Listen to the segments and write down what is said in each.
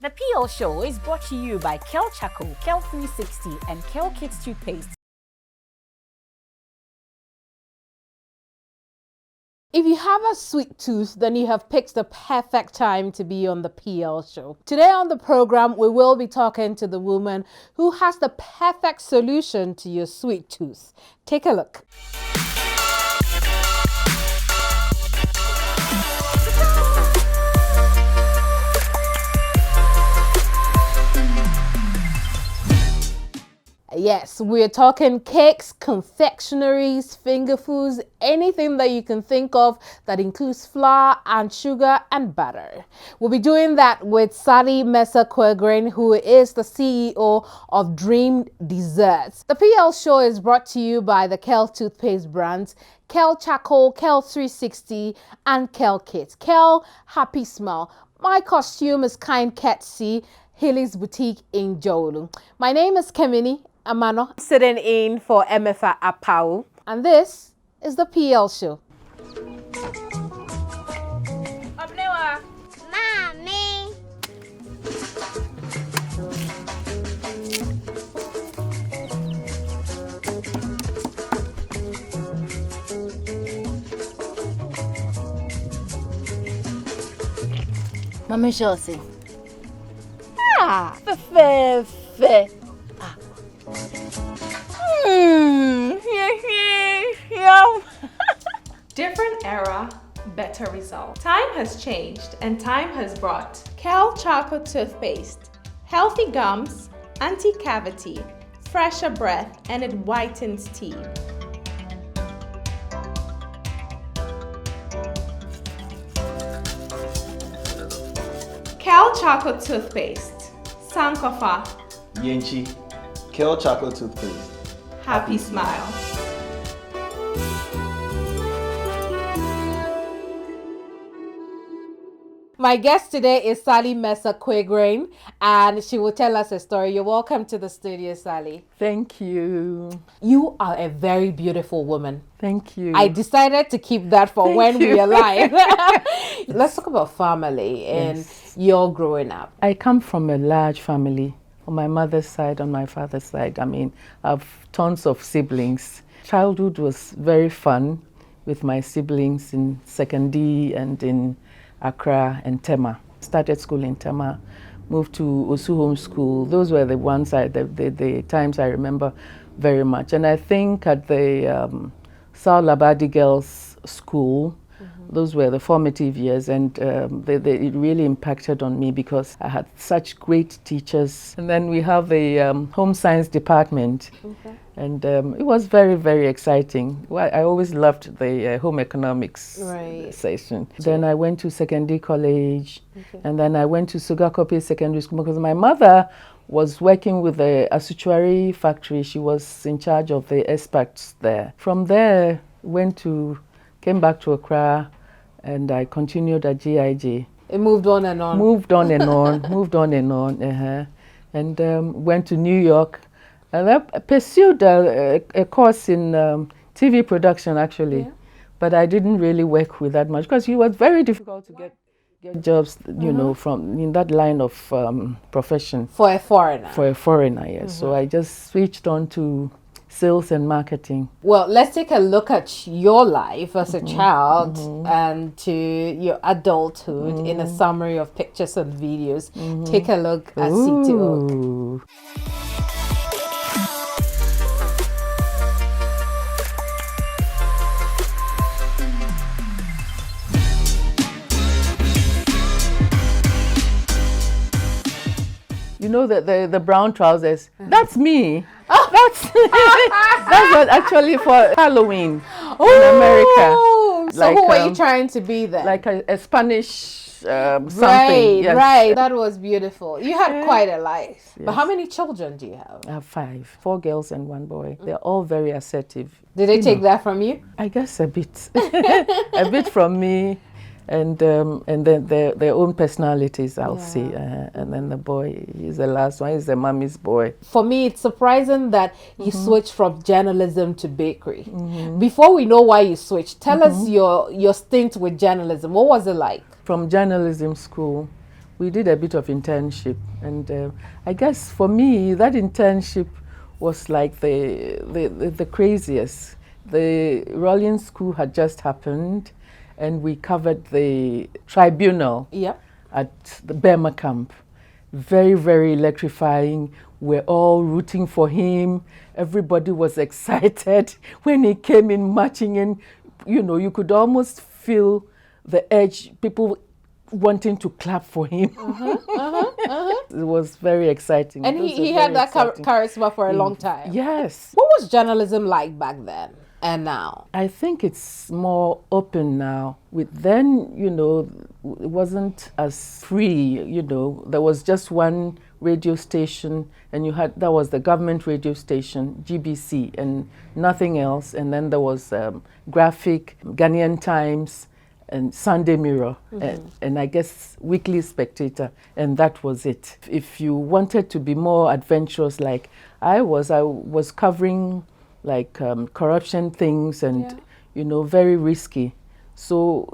The PL Show is brought to you by Kel Chaco, Kel 360, and Kel Kids Toothpaste. If you have a sweet tooth, then you have picked the perfect time to be on the PL Show. Today on the program, we will be talking to the woman who has the perfect solution to your sweet tooth. Take a look. Yes, we're talking cakes, confectionaries, finger foods, anything that you can think of that includes flour and sugar and butter. We'll be doing that with Sally Mensah-Quagrain, who is the CEO of Dream Desserts. The PL Show is brought to you by the Kel toothpaste brands, Kel Chaco, Kel 360, and Kel Kids. Kel, happy smile. My costume is kind courtesy, Hilly's Boutique in Jolu. My name is Kemini Amano, sitting in for Emefa Apau, and this is the PL Show. Mommy. Mama Josie. Ah, fe. Different era, better result. Time has changed and time has brought Kel Chaco toothpaste, healthy gums, anti-cavity, fresher breath, and it whitens teeth. Kel Chaco toothpaste, Sankofa, Yenchi, Kel Chaco toothpaste. happy smile. My guest today is Sally Mensah-Quagrain, and she will tell us a story. You're welcome to the studio, Sally. Thank you. You are a very beautiful woman. Thank you. I decided to keep that for when we are live. Let's talk about family and your growing up. I come from a large family. On my mother's side, on my father's side, I've tons of siblings. Childhood was very fun with my siblings in Sekandi and in Accra and Tema. Started school in Tema, moved to Osu Home School. Those were the ones the times I remember very much. And I think at the Sao Labadi Girls School, those were the formative years, and it really impacted on me because I had such great teachers. And then we have the home science department, and it was very, very exciting. Well, I always loved the home economics session. Then I went to secondary college, and then I went to Sugakope Secondary School because my mother was working with the Asuchuari factory. She was in charge of the experts there. From there, came back to Accra, and I continued at GIG. It moved on and on. Moved on and on, and went to New York. And I pursued a course in TV production, actually, but I didn't really work with that much because it was very difficult to get jobs, you know, from in that line of profession. For a foreigner. For a foreigner, yes. So I just switched on to sales and marketing. Well, let's take a look at your life as a child and to your adulthood in a summary of pictures and videos. Take a look at City Oak. Ooh. You know the brown trousers? That's me. That's what actually for Halloween in America. So who were you trying to be then? Like a Spanish something. Right, yes. right. That was beautiful. You had quite a life. But Yes. how many children do you have? I have 5, 4 girls and 1 boy. They're all very assertive. Did they take that from you? I guess a bit, a bit from me, and then their own personalities. I'll see, and then the boy, he's the last one. He's the mommy's boy. For me, it's surprising that you switched from journalism to bakery. Before we know why you switched, tell us your stint with journalism. What was it like? From journalism school, we did a bit of internship, and I guess for me that internship was like the craziest. The Rollins School had just happened, and we covered the tribunal Yep. at the Burma camp. Very, very electrifying. We're all rooting for him. Everybody was excited when he came in marching in. You know, you could almost feel the edge, people wanting to clap for him. It was very exciting. And Those he were had very that exciting. charisma for a long time. Yes. What was journalism like back then and now? I think it's more open now. With then, you know, it wasn't as free, you know. There was just one radio station, and that was the government radio station, GBC, and nothing else. And then there was Graphic, Ghanaian Times, and Sunday Mirror, and I guess Weekly Spectator, and that was it. If you wanted to be more adventurous like I was covering like corruption things and you know, very risky. So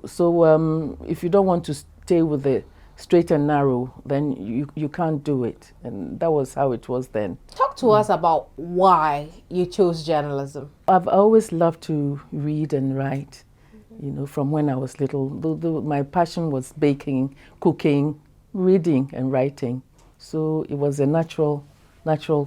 if you don't want to stay with the straight and narrow, then you can't do it, and that was how it was then. Talk to us about why you chose journalism. I've always loved to read and write. You know, from when I was little, my passion was baking, cooking, reading and writing. So it was a natural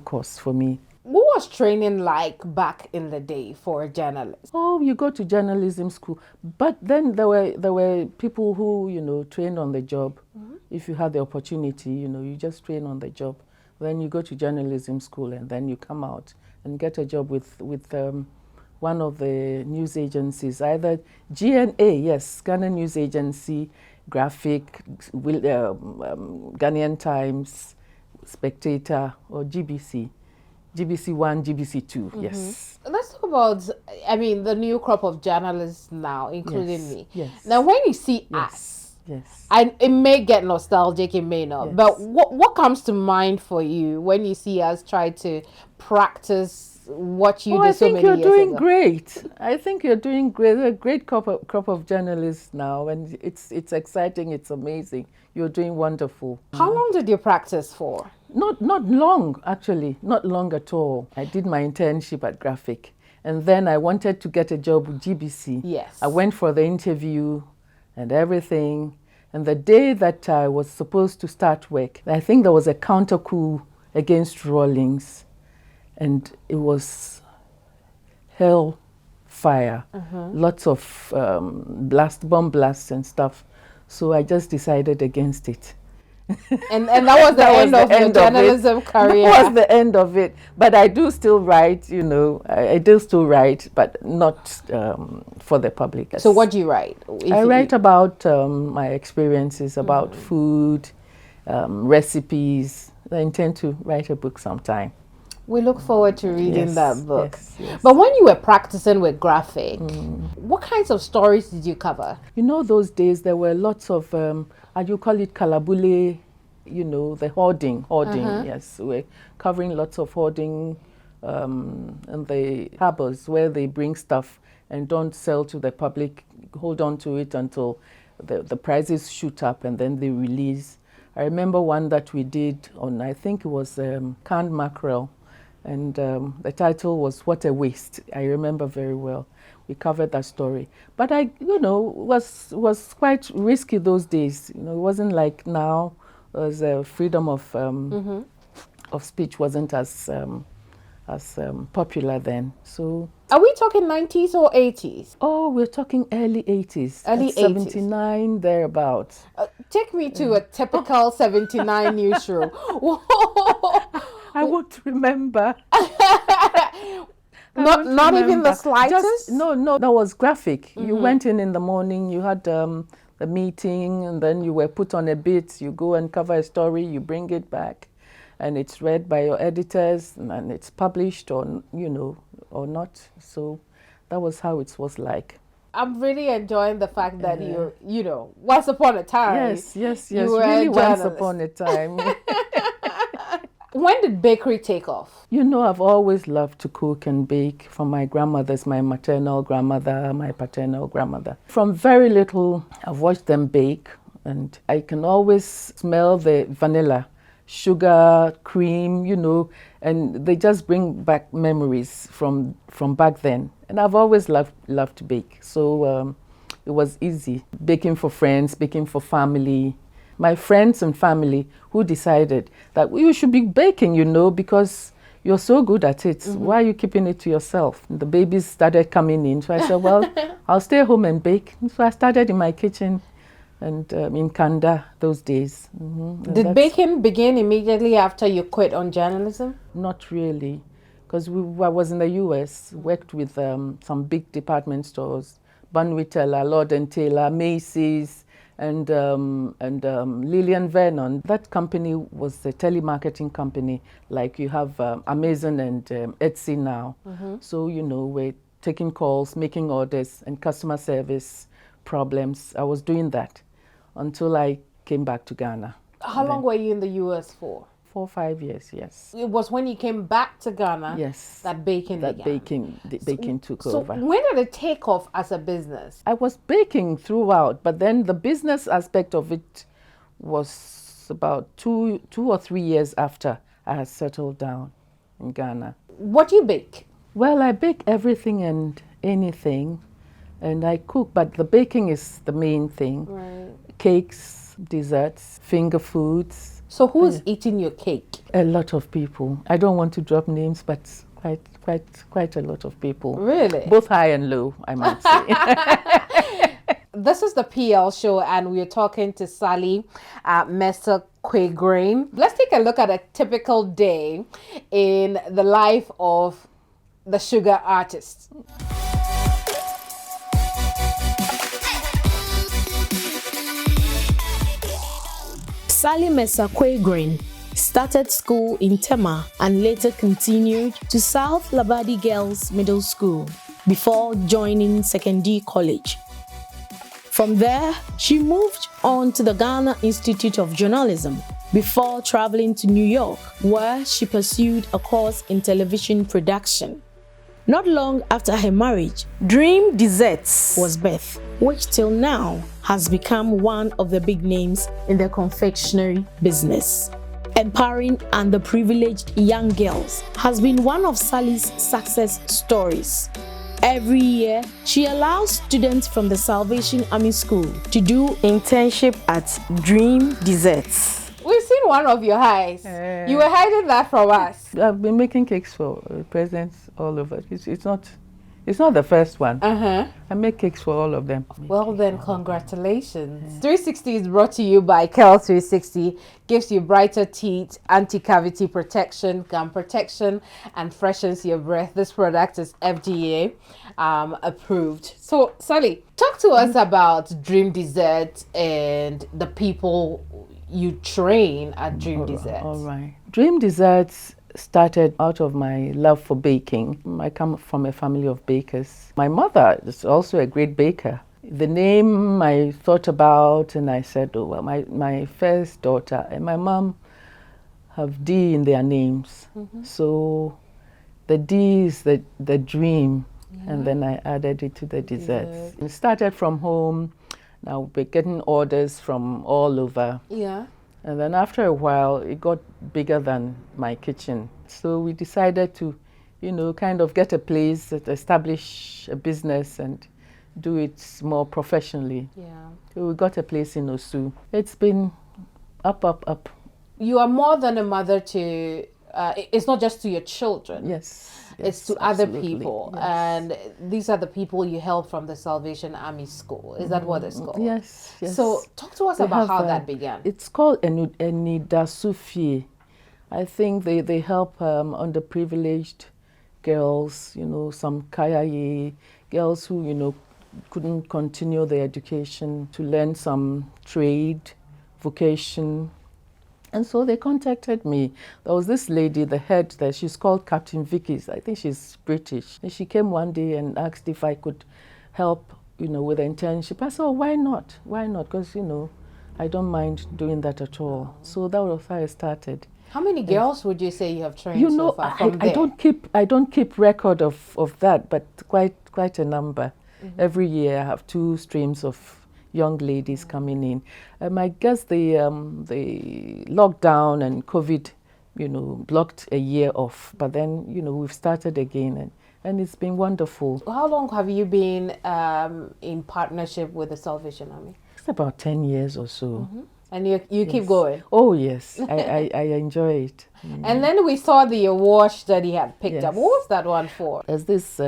course for me. What was training like back in the day for a journalist? Oh, you go to journalism school, but then there were people who, you know, trained on the job. If you had the opportunity, you know, you just train on the job. Then you go to journalism school, and then you come out and get a job with one of the news agencies, either GNA, yes, Ghana News Agency, Graphic, Ghanaian Times, Spectator, or GBC. GBC 1, GBC 2, yes. Let's talk about, I mean, the new crop of journalists now, including me. Yes. Now, when you see us, Yes. and it may get nostalgic, it may not, Yes. but what comes to mind for you when you see us try to practice what you did so many years ago? I think you're doing great. I think you're doing great. A great crop of journalists now, and it's exciting. It's amazing. You're doing wonderful. How long did you practice for? Not long, actually. Not long at all. I did my internship at Graphic, and then I wanted to get a job with GBC. Yes. I went for the interview and everything, and the day that I was supposed to start work, I think there was a counter coup against Rawlings, and it was hell fire, lots of bomb blasts and stuff. So I just decided against it. And that was the end of your journalism career. That was the end of it. But I do still write, you know, I do still write, but not for the public. So what do you write? I write about my experiences, about food, recipes. I intend to write a book sometime. We look forward to reading Yes, that book. yes. But when you were practicing with Graphic, what kinds of stories did you cover? You know, those days there were lots of, how do you call it, kalabule, you know, the hoarding, yes. We're covering lots of hoarding and the harbors where they bring stuff and don't sell to the public, hold on to it until the prices shoot up and then they release. I remember one that we did on, I think it was canned mackerel. And the title was What a Waste. I remember very well. We covered that story. But you know, was quite risky those days. You know, it wasn't like now. As freedom of speech wasn't as popular then. So. Are we talking 90s or 80s? Oh, we're talking early 80s. Early 80s. 79, thereabouts. Take me to a typical 79 newsroom. I won't remember. Not even the slightest? No, that was Graphic. You went in the morning, you had the meeting, and then you were put on a bit. You go and cover a story, you bring it back, and it's read by your editors, and it's published, or you know, or not. So that was how it was like. I'm really enjoying the fact that you know, once upon a time. Yes. You were Really, a once journalist. upon a time. When did bakery take off? You know, I've always loved to cook and bake from my grandmothers, my maternal grandmother, my paternal grandmother. From very little, I've watched them bake. and I can always smell the vanilla, sugar, cream, and they just bring back memories from back then. And I've always loved to bake, so it was easy. Baking for friends, baking for family. My friends and family who decided that you should be baking, because you're so good at it. Why are you keeping it to yourself? The babies started coming in, so I said, well, I'll stay home and bake. So I started in my kitchen and in Kanda those days. Did baking begin immediately after you quit on journalism? Not really, because I was in the US, worked with some big department stores, Banwy Teller, Lord & Taylor, Macy's, and Lillian Vernon. That company was a telemarketing company, like you have Amazon and Etsy now. So, we're taking calls, making orders, and customer service problems. I was doing that until I came back to Ghana. How long were you in the US for? 4 or 5 years, yes. It was when you came back to Ghana Yes. that baking began. Baking took So over. when did it take off as a business? I was baking throughout, but then the business aspect of it was about two or 3 years after I had settled down in Ghana. What do you bake? Well, I bake everything and anything, and I cook, but the baking is the main thing. Right. Cakes, desserts, finger foods. So who's eating your cake? A lot of people. I don't want to drop names, but quite a lot of people. Really? Both high and low, I might say. This is the PL show, and we're talking to Sally Mensah Quagrain. Let's take a look at a typical day in the life of the sugar artist. Sally Mensah Quagrain started school in Tema and later continued to South Labadi Girls Middle School before joining Secondary College. From there, she moved on to the Ghana Institute of Journalism before traveling to New York, where she pursued a course in television production. Not long after her marriage, Dream Desserts was birthed, which till now has become one of the big names in the confectionery business. Empowering underprivileged young girls has been one of Sally's success stories. Every year, she allows students from the Salvation Army School to do internship at Dream Desserts. We've seen one of your highs. You were hiding that from us. I've been making cakes for presidents all over. It's not the first one. I make cakes for all of them. Well then, congratulations. 360 is brought to you by Kel 360. Gives you brighter teeth, anti-cavity protection, gum protection, and freshens your breath. This product is FDA approved. So, Sally, talk to us about Dream Dessert and the people you train at Dream Desserts. All right. Dream Desserts started out of my love for baking. I come from a family of bakers. My mother is also a great baker. The name I thought about, and I said, oh, well, my first daughter and my mom have D in their names. So the D is the dream, and then I added it to the desserts. It started from home. Now we're getting orders from all over. Yeah. And then after a while, it got bigger than my kitchen. So we decided to, kind of get a place, establish a business and do it more professionally. Yeah. So we got a place in Osu. It's been up. You are more than a mother to, it's not just to your children. Yes. It's to other absolutely. people. Yes. And these are the people you help from the Salvation Army School. Is that what it's called? Yes. So talk to us They about have, how that began. It's called Enidasufie. I think they help underprivileged girls, some Kayaye, girls who, couldn't continue their education, to learn some trade, vocation. And so they contacted me. There was this lady, the head there, she's called Captain Vickys. I think she's British. And she came one day and asked if I could help, with the internship. I said, oh, why not? Why not? Because, I don't mind doing that at all. So that was how I started. How many girls would you say you have trained so far from there? I don't keep record of that, but quite a number. Every year I have 2 streams of young ladies coming in. I guess the lockdown and COVID, blocked a year off. But then, we've started again, and it's been wonderful. How long have you been in partnership with the Salvation Army? It's about 10 years or so. And you keep going? Oh, yes. I enjoy it. And then we saw the award that he had picked up. What was that one for? There's this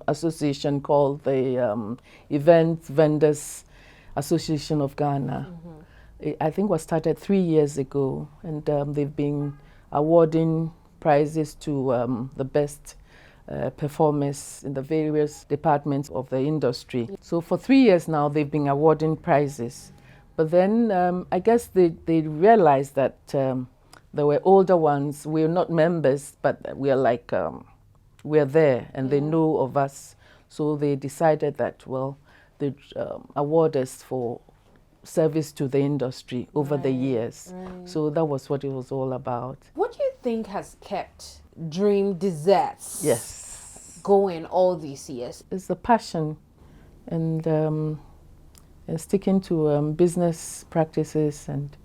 association called the Event Vendors Association of Ghana. I think was started 3 years ago, and they've been awarding prizes to the best performers in the various departments of the industry. So for 3 years now, they've been awarding prizes. But then I guess they realized that there were older ones. We're not members, but we're like, we're there, and they know of us. So they decided that, well, they'd award us for service to the industry over the years. So that was what it was all about. What do you think has kept Dream Desserts going all these years? It's the passion and sticking to business practices and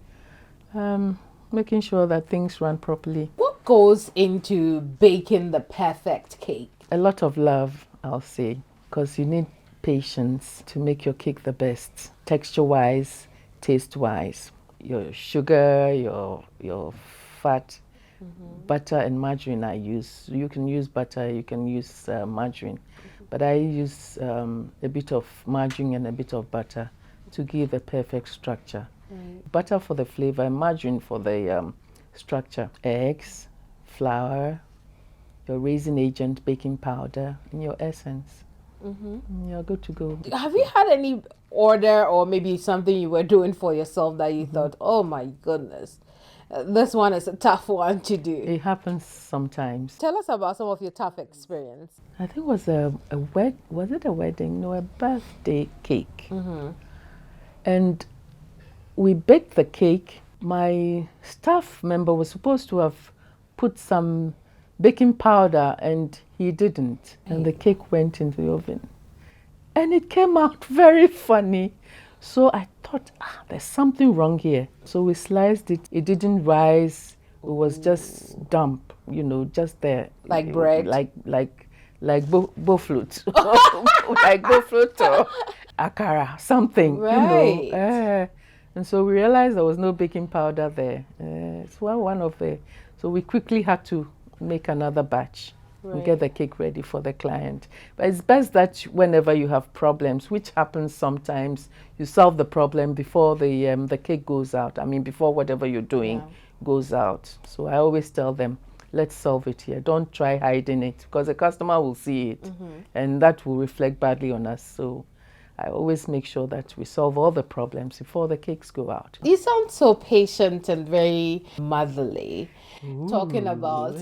making sure that things run properly. What goes into baking the perfect cake? A lot of love, I'll say, because you need patience to make your cake the best, texture-wise, taste-wise. Your sugar, your fat, butter and margarine I use. You can use butter, you can use margarine. But I use a bit of margarine and a bit of butter to give the perfect structure. Butter for the flavor, margarine for the structure. Eggs, flour, your raisin agent, baking powder, and your essence. You're good to go. Have you had any order or maybe something you were doing for yourself that you thought, oh my goodness, this one is a tough one to do? It happens sometimes. Tell us about some of your tough experience. I think it was was it a wedding? No, a birthday cake. And we baked the cake. My staff member was supposed to have put some baking powder and he didn't. And the cake went into the oven. And it came out very funny. So I thought, there's something wrong here. So we sliced it. It didn't rise. It was just damp, just there. Like bread? Like boflute. Like boflute or akara, something, Right. And so we realized there was no baking powder there. It's one of the... So we quickly had to make another batch and get the cake ready for the client. But it's best that whenever you have problems, which happens sometimes, you solve the problem before the cake goes out. I mean, before whatever you're doing goes out. So I always tell them, let's solve it here. Don't try hiding it because the customer will see it and that will reflect badly on us. So I always make sure that we solve all the problems before the cakes go out. You sound so patient and very motherly. Talking about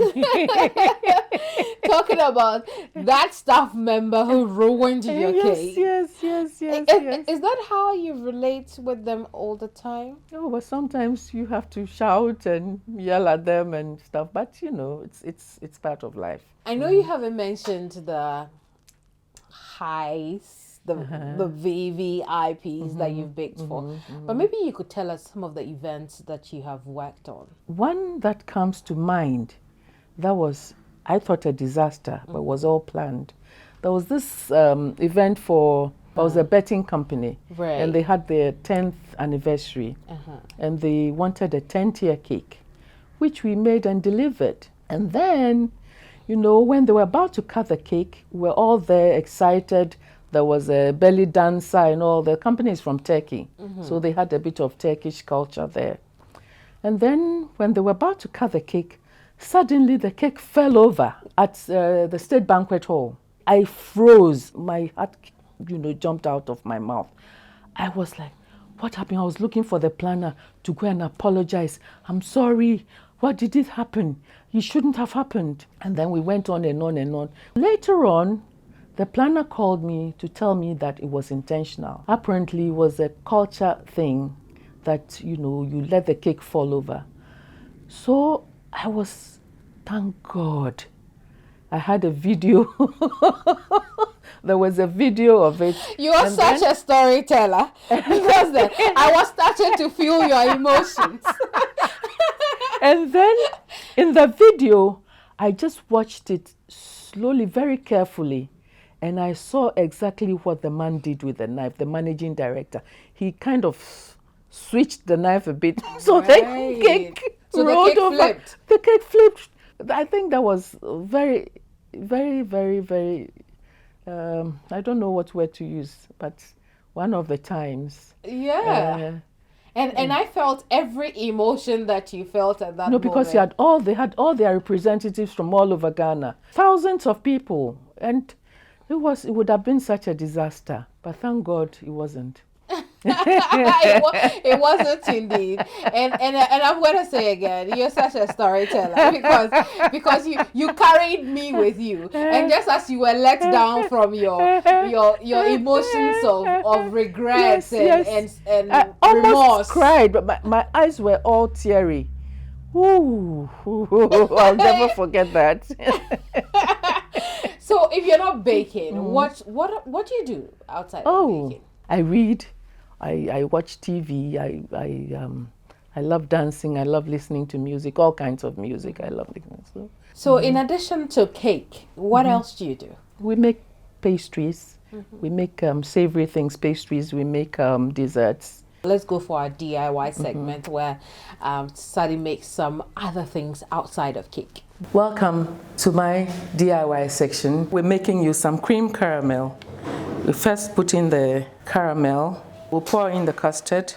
that staff member who ruined your cake. Yes. Is that how you relate with them all the time? Oh, but sometimes you have to shout and yell at them and stuff. But it's part of life. I know you haven't mentioned the highs, the VVIPs that you've baked for, but maybe you could tell us some of the events that you have worked on. One that comes to mind, that was, I thought, a disaster, but was all planned. There was this event for, it was a betting company, and they had their 10th anniversary, and they wanted a 10-tier cake, which we made and delivered. And then, when they were about to cut the cake, we were all there excited. There was a belly dancer and all. The company is from Turkey, so they had a bit of Turkish culture there. And then when they were about to cut the cake, suddenly the cake fell over at the State Banquet Hall. I froze. My heart, jumped out of my mouth. I was like, what happened? I was looking for the planner to go and apologize. I'm sorry. What did it happen? It shouldn't have happened. And then we went on and on and on. Later on, the planner called me to tell me that it was intentional. Apparently, it was a culture thing that, you let the cake fall over. So I was, thank God, I had a video there was a video of it. You are And such a storyteller because then I was starting to feel your emotions. And then in the video, I just watched it slowly, very carefully. And I saw exactly what the man did with the knife, the managing director. He kind of switched the knife a bit. So the cake rolled over. Flipped. The cake flipped. I think that was very, very, very, very, I don't know what word to use, but one of the times. Yeah. And I felt every emotion that you felt at that No, moment. because they had all their representatives from all over Ghana, thousands of people, and it would have been such a disaster. But thank God it wasn't. It wasn't indeed, and I'm going to say again, you're such a storyteller because you carried me with you, and just as you were let down from your emotions of regret and I almost remorse. cried, but my eyes were all teary. Ooh, I'll never forget that. So if you're not baking, what do you do outside of baking? I read. I watch TV. I love dancing. I love listening to music, all kinds of music. I love listening. So in addition to cake, what else do you do? We make pastries. We make savory things, pastries. We make desserts. Let's go for our DIY segment where Sally makes some other things outside of cake. Welcome to my DIY section. We're making you some cream caramel. We first put in the caramel. We'll pour in the custard.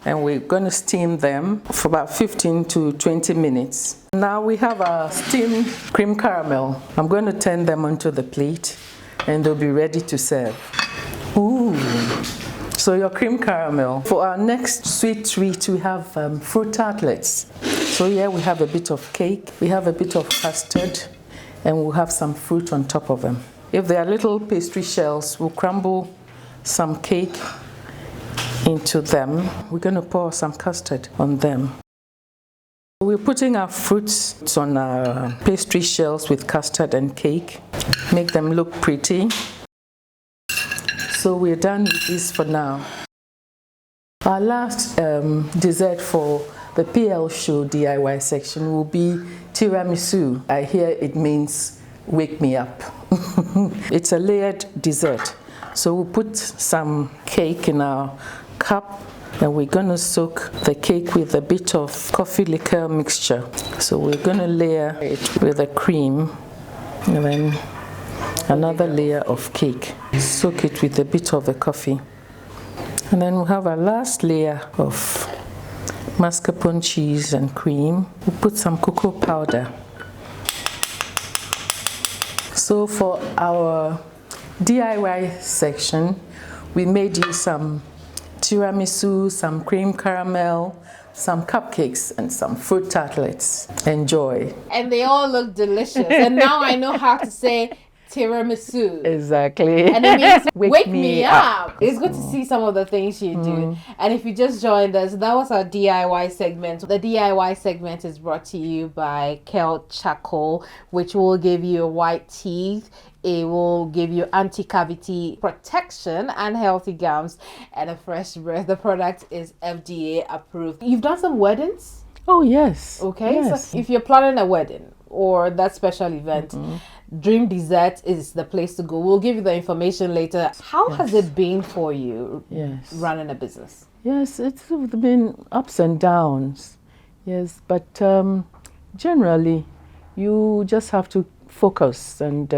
And we're going to steam them for about 15 to 20 minutes. Now we have our steamed cream caramel. I'm going to turn them onto the plate and they'll be ready to serve. Ooh. So your cream caramel. For our next sweet treat, we have fruit tartlets. So here we have a bit of cake, we have a bit of custard, and we'll have some fruit on top of them. If they are little pastry shells, we'll crumble some cake into them. We're going to pour some custard on them. We're putting our fruits on our pastry shells with custard and cake. Make them look pretty. So we're done with this for now. Our last dessert for the PL Show DIY section will be tiramisu. I hear it means wake me up. It's a layered dessert. So we'll put some cake in our cup and we're going to soak the cake with a bit of coffee liqueur mixture. So we're going to layer it with the cream and then another layer of cake. Soak it with a bit of the coffee. And then we'll have our last layer of mascarpone cheese and cream. We'll put some cocoa powder. So for our DIY section, we made you some tiramisu, some cream caramel, some cupcakes, and some fruit tartlets. Enjoy. And they all look delicious. And now I know how to say tiramisu. Exactly. And it means wake me up. It's good to see some of the things you do. And if you just joined us, that was our DIY segment. The DIY segment is brought to you by Kel Charcoal, which will give you white teeth. It will give you anti-cavity protection and healthy gums and a fresh breath. The product is FDA approved. You've done some weddings? Oh, yes. Okay. Yes. So if you're planning a wedding or that special event, Dream Dessert is the place to go. We'll give you the information later. How has it been for you running a business? Yes, it's been ups and downs. Yes, but generally, you just have to focus and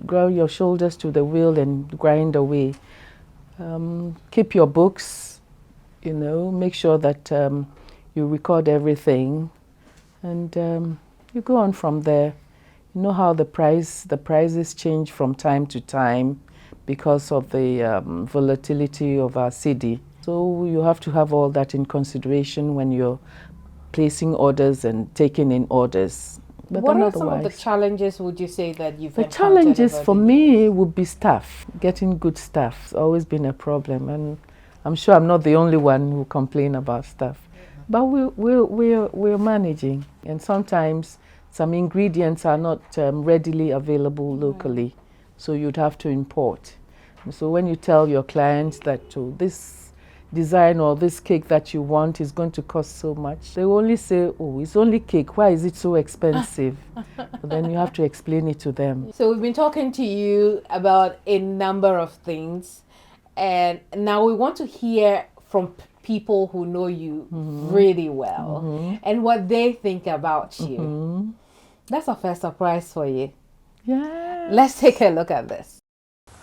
ground your shoulders to the wheel and grind away. Keep your books, make sure that you record everything, and you go on from there. You know how the prices change from time to time because of the volatility of our cedi. So you have to have all that in consideration when you're placing orders and taking in orders. But what are some of the challenges would you say that you've encountered? The challenges for me would be staff. Getting good staff has always been a problem, and I'm sure I'm not the only one who complain about staff. But we're managing, and sometimes some ingredients are not readily available locally, so you'd have to import. So when you tell your clients that this design or this cake that you want is going to cost so much, they will only say, oh, it's only cake, why is it so expensive? But then you have to explain it to them. So we've been talking to you about a number of things, and now we want to hear from people who know you really well and what they think about you. That's our first surprise for you. Yeah. Let's take a look at this.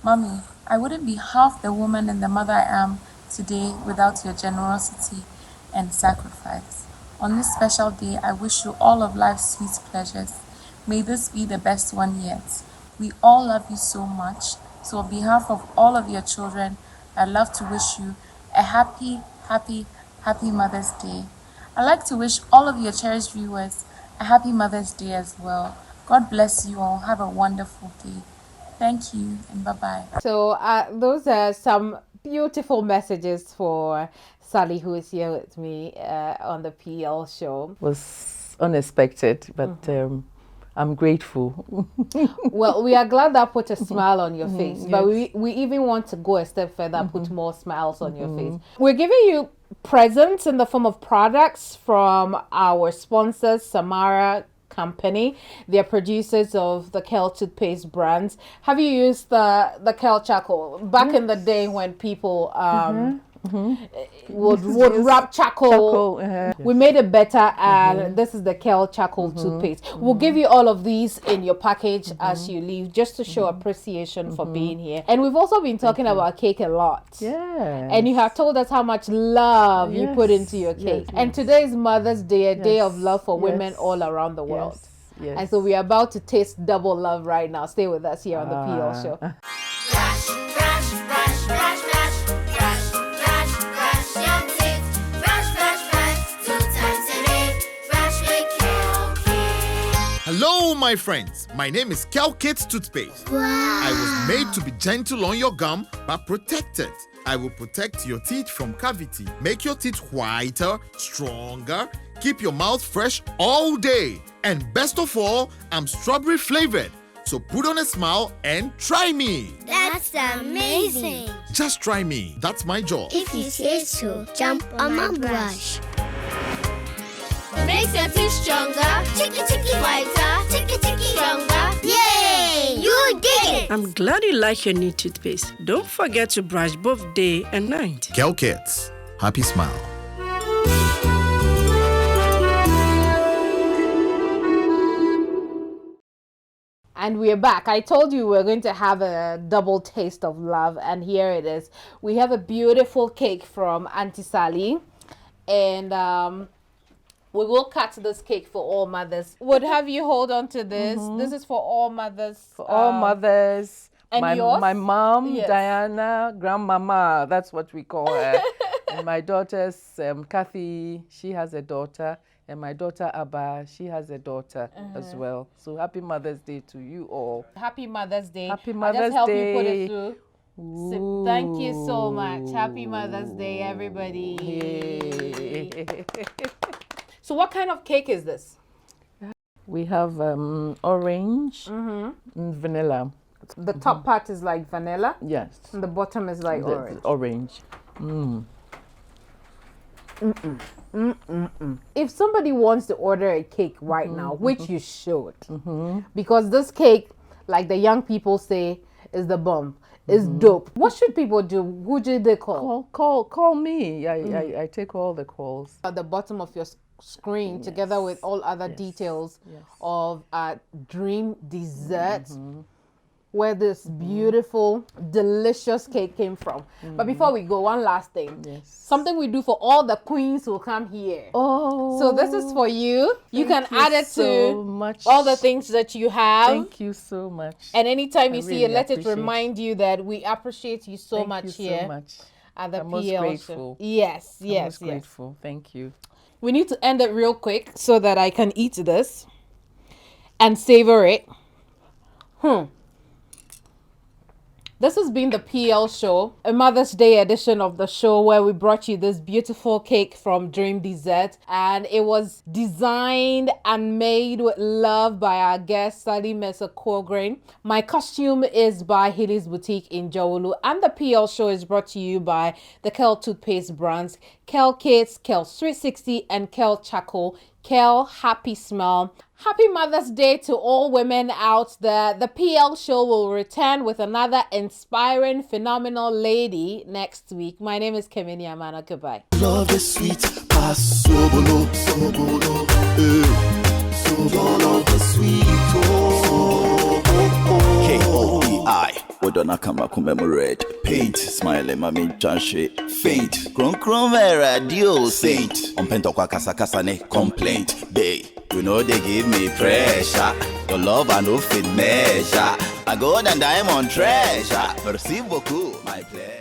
Mommy, I wouldn't be half the woman and the mother I am today without your generosity and sacrifice. On this special day, I wish you all of life's sweet pleasures. May this be the best one yet. We all love you so much. So on behalf of all of your children, I'd love to wish you a happy Mother's Day. I'd like to wish all of your cherished viewers a happy Mother's Day as well. God bless you all. Have a wonderful day. Thank you and bye-bye. So those are some beautiful messages for Sally, who is here with me on the PL show. Was unexpected, but I'm grateful. Well, we are glad that put a smile on your face, but we even want to go a step further, put more smiles on your face. We're giving you presents in the form of products from our sponsors, Samara Company. They're producers of the Kel toothpaste brands. Have you used the Kel charcoal? Back in the day when people would wrap charcoal. We made it better, and this is the Kel charcoal toothpaste. We'll give you all of these in your package as you leave, just to show appreciation for being here. And we've also been talking about cake a lot. Yeah. And you have told us how much love you put into your cake. And today is Mother's Day, a day of love for women all around the world. Yes. And so we are about to taste double love right now. Stay with us here on the PL show. Brush, brush, brush, brush, brush, brush, brush, brush your teeth. Brush, brush, brush, 2 times a day. Brush with Kel Kids. Hello, my friends. My name is Kel Kids Toothpaste. Wow. I was made to be gentle on your gum, but protected. I will protect your teeth from cavity, make your teeth whiter, stronger, keep your mouth fresh all day. And best of all, I'm strawberry flavored. So put on a smile and try me. That's amazing. Just try me. That's my job. If you say so, jump on my brush. Makes your teeth stronger, chicky chicky whiter, chicky chicky stronger. Yay! You did it! I'm glad you like your new toothpaste. Don't forget to brush both day and night. Kel Kids. Happy smile. And we're back. I told you we're going to have a double taste of love, and here it is. We have a beautiful cake from Auntie Sally, and we will cut this cake for all mothers. Would have you hold on to this. This is for all mothers. For all mothers. And yours? My mom, Yes. Diana, grandmama, that's what we call her. And my daughters, Kathy, she has a daughter. And my daughter, Abba, she has a daughter as well. So happy Mother's Day to you all. Happy Mother's Day. Happy I'll Mother's just help Day. you put it through. So thank you so much. Happy Mother's Day, everybody. Yay. So what kind of cake is this? We have orange and vanilla. The top part is like vanilla, Yes. and the bottom is like The orange. orange. If somebody wants to order a cake right now, which you should, because this cake, like the young people say, is the bomb, is dope. What should people do? Who do they call? Call me. I take all the calls. At the bottom of your screen, together with all other details of Dream Desserts, where this beautiful, delicious cake came from. But before we go, one last thing. Something we do for all the queens who come here. Oh. So this is for you. You can add it so to much. all the things that you have. Thank you so much. And anytime you I see it, really let it appreciate remind you that we appreciate you so Thank much you here so much. at the I'm most PL show. grateful. Yes, I'm yes, most yes. grateful. Thank you. We need to end it real quick so that I can eat this and savor it. This has been the PL Show, a Mother's Day edition of the show where we brought you this beautiful cake from Dream Dessert, and it was designed and made with love by our guest Sally Mensah-Quagrain. My costume is by Hilly's Boutique in Jawulu, and the PL Show is brought to you by the Kel toothpaste brands Kel Kids, Kel Sweet 60, and Kel Charcoal. Kel Happy Smell. Happy Mother's Day to all women out there. The PL Show will return with another inspiring, phenomenal lady next week. My name is Kemini Amana. Goodbye. Love is sweet, pass sobolo, sobolo, sobolo the sweet, K-O-E-I, Wodona Kama commemorate, paint, smile, mami, janshi, faint, kron radio, saint, Pento kwa kasa ne complaint, they, you know they give me pressure, your love I no fit measure, I go and diamond treasure, merci beaucoup, my pleasure.